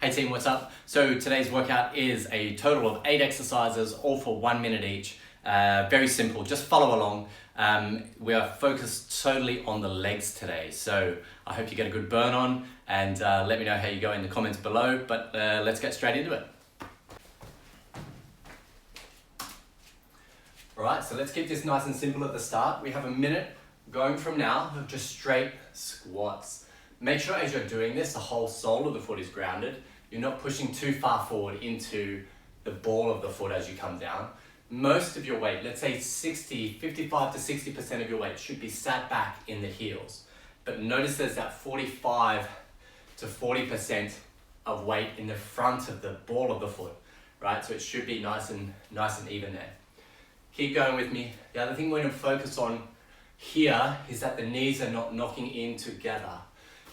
Hey team, what's up? So today's workout is a total of 8 exercises, all for 1 minute each. Very simple, just follow along. We are focused totally on the legs today, so I hope you get a good burn on, and let me know how you go in the comments below, but let's get straight into it. Alright, so let's keep this nice and simple at the start. We have a minute going from now of just straight squats. Make sure as you're doing this, the whole sole of the foot is grounded. You're not pushing too far forward into the ball of the foot as you come down. Most of your weight, let's say 55 to 60% of your weight should be sat back in the heels. But notice there's that 45 to 40% of weight in the front of the ball of the foot, right? So it should be nice and even there. Keep going with me. The other thing we're going to focus on here is that the knees are not knocking in together.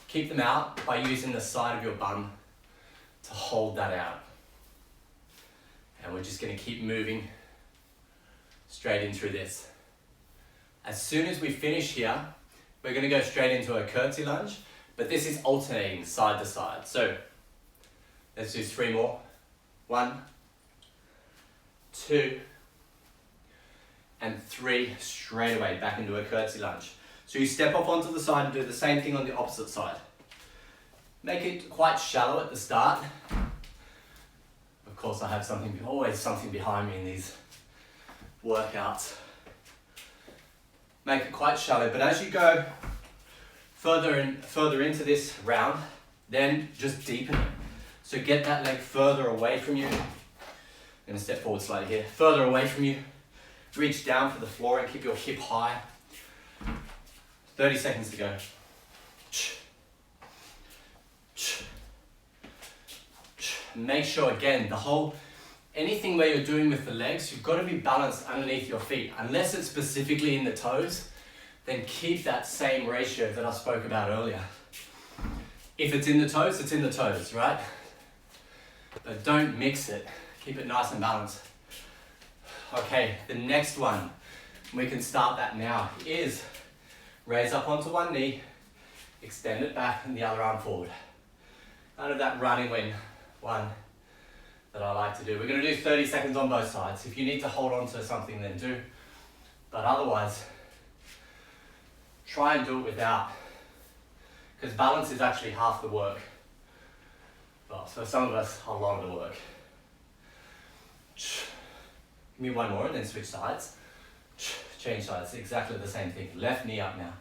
Keep them out by using the side of your bum to hold that out. And we're just going to keep moving straight in through this. As soon as we finish here, we're going to go straight into a curtsy lunge, but this is alternating side to side. So let's do 3 more. 1, 2, and 3, straight away back into a curtsy lunge. So you step off onto the side and do the same thing on the opposite side. Make it quite shallow at the start. Of course, I have always something behind me in these workouts. Make it quite shallow, but as you go further into this round, then just deepen it. So get that leg further away from you. I'm going to step forward slightly here. Further away from you. Reach down for the floor and keep your hip high. 30 seconds to go. Make sure again, anything where you're doing with the legs, you've got to be balanced underneath your feet. Unless it's specifically in the toes, then keep that same ratio that I spoke about earlier. If it's in the toes, it's in the toes, right? But don't mix it. Keep it nice and balanced. Okay, the next one, we can start that now, is raise up onto one knee, extend it back and the other arm forward. Kind of that running one that I like to do. We're going to do 30 seconds on both sides. If you need to hold on to something, then do. But otherwise, try and do it without. Because balance is actually half the work. Well, for some of us, a lot of the work. Give me one more and then switch sides. Change sides, exactly the same thing. Left knee up now.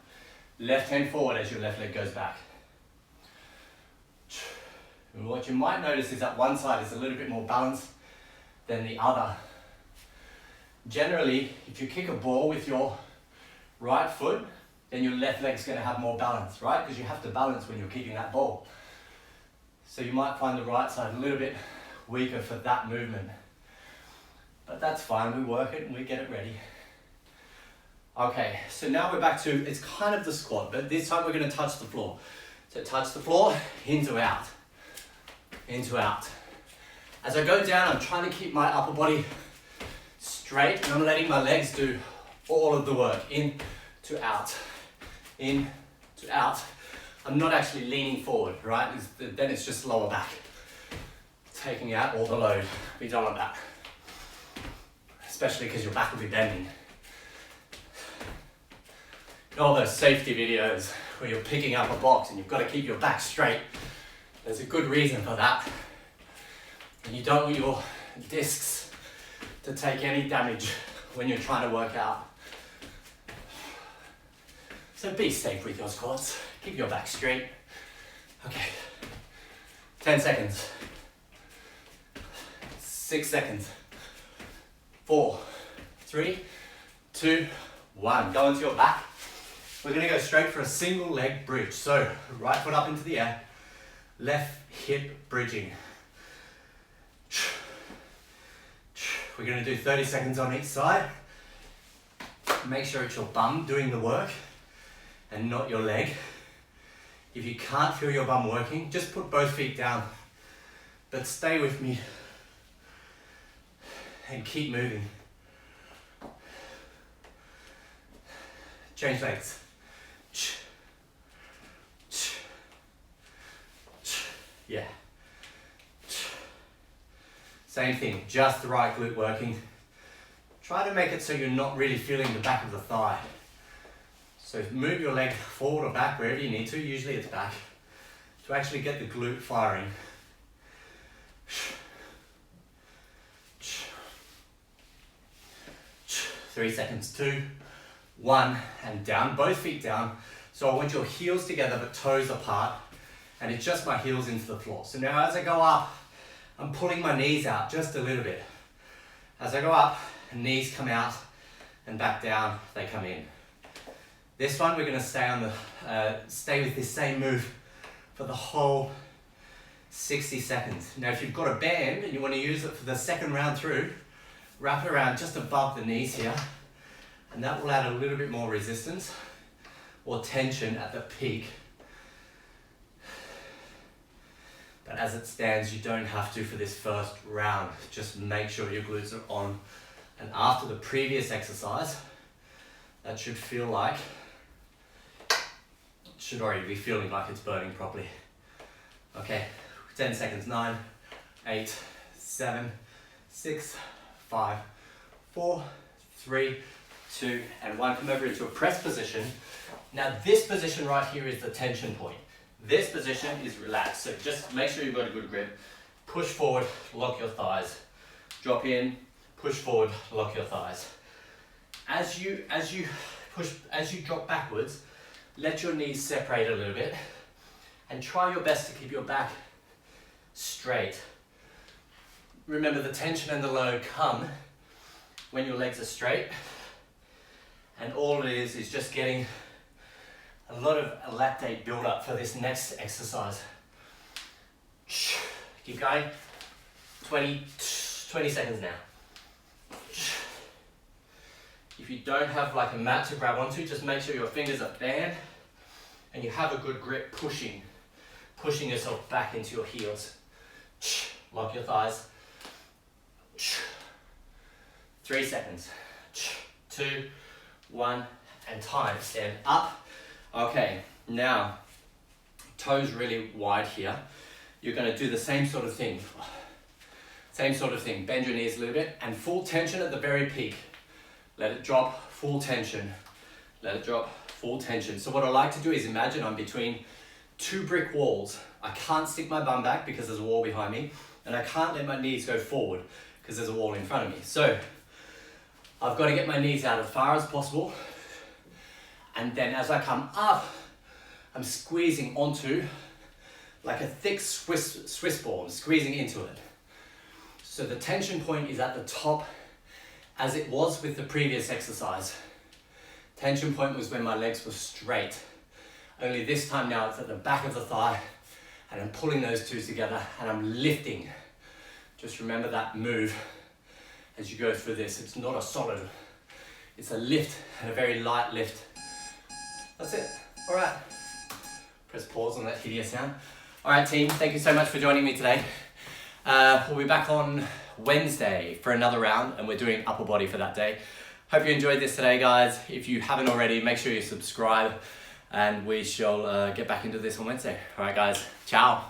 Left hand forward as your left leg goes back. And what you might notice is that one side is a little bit more balanced than the other. Generally, if you kick a ball with your right foot, then your left leg's going to have more balance, right? Because you have to balance when you're kicking that ball. So you might find the right side a little bit weaker for that movement. But that's fine, we work it and we get it ready. Okay, so now we're back to, it's kind of the squat, but this time we're going to touch the floor. So touch the floor, into out. Into out. As I go down, I'm trying to keep my upper body straight and I'm letting my legs do all of the work. In to out. In to out. I'm not actually leaning forward, right? Then it's just lower back. Taking out all the load. We don't want that. Especially because your back will be bending. All those safety videos where you're picking up a box and you've got to keep your back straight. There's a good reason for that. And you don't want your discs to take any damage when you're trying to work out. So be safe with your squats. Keep your back straight. Okay. 10 seconds. 6 seconds. 4, 3, 2, 1. Go into your back. We're going to go straight for a single leg bridge. So right foot up into the air, left hip bridging. We're going to do 30 seconds on each side. Make sure it's your bum doing the work and not your leg. If you can't feel your bum working, just put both feet down. But stay with me and keep moving. Change legs. Yeah. Same thing, just the right glute working. Try to make it so you're not really feeling the back of the thigh. So move your leg forward or back wherever you need to, usually it's back, to actually get the glute firing. 3 seconds, 2, 1, and down, both feet down. So I want your heels together but toes apart, and it's just my heels into the floor. So now as I go up, I'm pulling my knees out just a little bit. As I go up, knees come out and back down, they come in. This one we're going to stay with this same move for the whole 60 seconds. Now if you've got a band and you want to use it for the second round through, wrap it around just above the knees here, and that will add a little bit more resistance or tension at the peak. But as it stands, you don't have to for this first round. Just make sure your glutes are on. And after the previous exercise, that should feel like, should already be feeling like it's burning properly. Okay, 10 seconds, 9, 8, 7, 6, 5, 4, 3, 2, and 1. Come over into a press position. Now this position right here is the tension point. This position is relaxed, so just make sure you've got a good grip. Push forward, lock your thighs. Drop in, push forward, lock your thighs. As you drop backwards, let your knees separate a little bit and try your best to keep your back straight. Remember, the tension and the load come when your legs are straight, and all it is just getting a lot of lactate build up for this next exercise. Keep going. 20 seconds now. If you don't have like a mat to grab onto, just make sure your fingers are banned and you have a good grip, pushing yourself back into your heels. Lock your thighs. 3 seconds. 2, 1, and time. Stand up. Okay, now, toes really wide here. You're going to do the same sort of thing. Bend your knees a little bit and full tension at the very peak. Let it drop, full tension. Let it drop, full tension. So what I like to do is imagine I'm between 2 brick walls. I can't stick my bum back because there's a wall behind me, and I can't let my knees go forward because there's a wall in front of me. So I've got to get my knees out as far as possible. And then as I come up, I'm squeezing onto like a thick Swiss ball. I'm squeezing into it. So the tension point is at the top, as it was with the previous exercise. Tension point was when my legs were straight. Only this time now it's at the back of the thigh, and I'm pulling those two together and I'm lifting. Just remember that move as you go through this. It's not a solid, it's a lift, and a very light lift. That's it. All right. Press pause on that hideous sound. All right, team, thank you so much for joining me today. We'll be back on Wednesday for another round, and we're doing upper body for that day. Hope you enjoyed this today, guys. If you haven't already, make sure you subscribe, and we shall get back into this on Wednesday. All right, guys. Ciao.